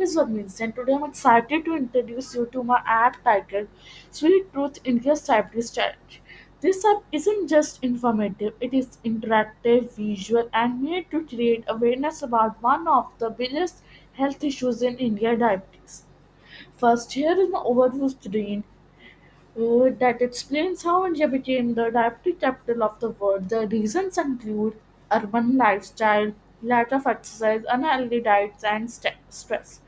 is Varmeez, and today I'm excited to introduce you to my app titled Sweet Truth India's Diabetes Challenge. This app isn't just informative, it is interactive, visual, and made to create awareness about one of the biggest health issues in India diabetes. First, here is my overview screen that explains how India became the diabetic capital of the world. The reasons include urban lifestyle, lack of exercise, unhealthy diets, and stress.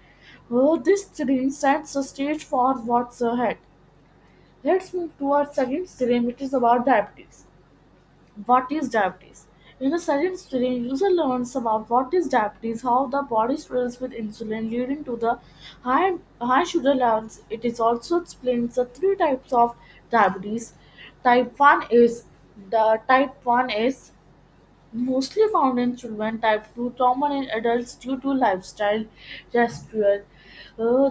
This screen sets the stage for what's ahead. Let's move to our second screen, which is about diabetes. What is diabetes? In the second study, user learns about what is diabetes, how the body struggles with insulin, leading to the high sugar levels. It is also explains the three types of diabetes. Type one is mostly found in children. Type 2 common in adults due to lifestyle, gestural.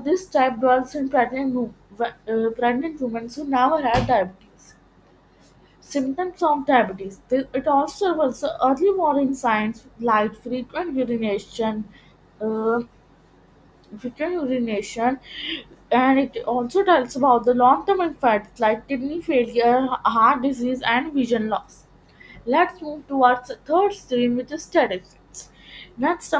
This type dwells in pregnant women who never had diabetes. Symptoms of diabetes. It also was early warning signs like uh, frequent urination, and it also tells about the long-term effects like kidney failure, heart disease, and vision loss. Let's move towards the third stream, which is statistics. Next,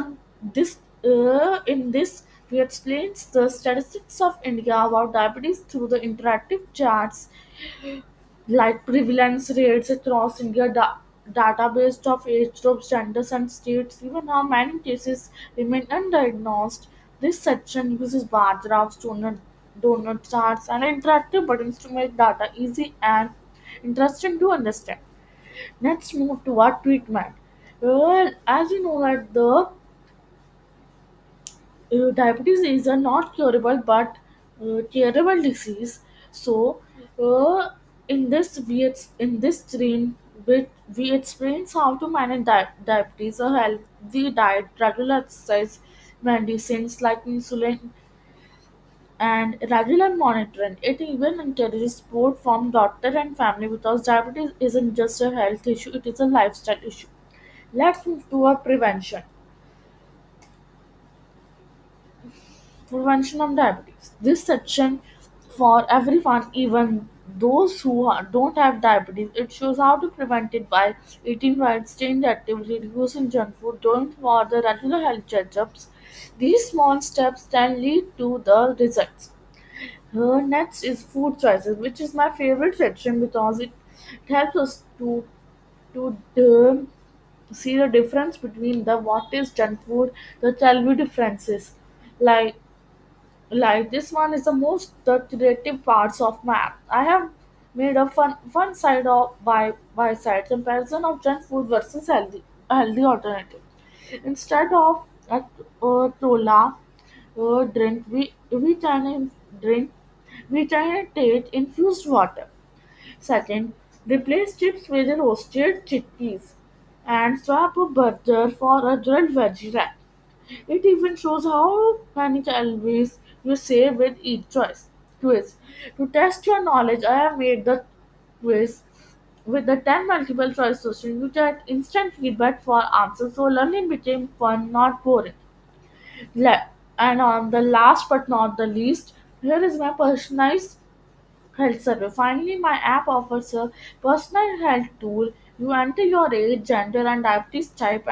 this in this we explains the statistics of India about diabetes through the interactive charts like prevalence rates across India, database of age groups, genders, and states, even how many cases remain undiagnosed. This section uses bar graphs, donut charts, and interactive buttons to make data easy and interesting to understand. Let's move to our treatment. Well, as you know that the diabetes is a not curable but curable disease. So, uh, in this stream, we explains how to manage diabetes, a healthy diet, regular exercise, medicines like insulin, and regular monitoring. It even encourages support from doctor and family because diabetes isn't just a health issue; it is a lifestyle issue. Let's move to our prevention. Prevention of diabetes. This section for everyone, even those who don't have diabetes, it shows how to prevent it by eating right, staying active, reducing junk food, going for the regular health checkups. These small steps can lead to the results. Next is food choices, which is my favorite section because it helps us to see the difference between the what is junk food, the calorie differences, like this one is the most the creative parts of my app. I have made a fun side of by side comparison of junk food versus healthy alternative. Instead of a cola drink, drink we can take infused water. Second, replace chips with roasted chickpeas and swap a burger for a grilled veggie wrap. It even shows how many calories you save with each choice. Quiz. To test your knowledge, I have made the quiz with the 10 multiple choice questions. You get instant feedback for answers, so learning became fun, not boring. And on the last but not the least, here is my personalized health survey. Finally, my app offers a personal health tool. You enter your age, gender, and diabetes type,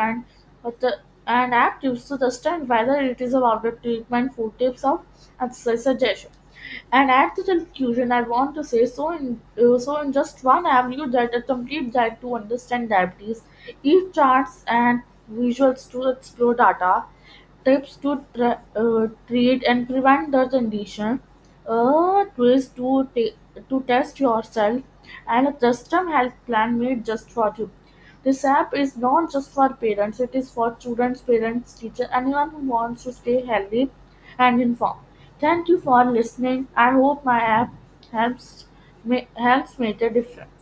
what the and app gives to understand whether it is about the treatment, food tips, or exercise suggestion. And at the conclusion, I want to say so in just one app, you get a complete guide to understand diabetes, eat charts and visuals to explore data, tips to treat and prevent the condition, a quiz to test yourself, and a custom health plan made just for you. This app is not just for parents, it is for students, parents, teachers, anyone who wants to stay healthy and informed. Thank you for listening. I hope my app helps make a difference.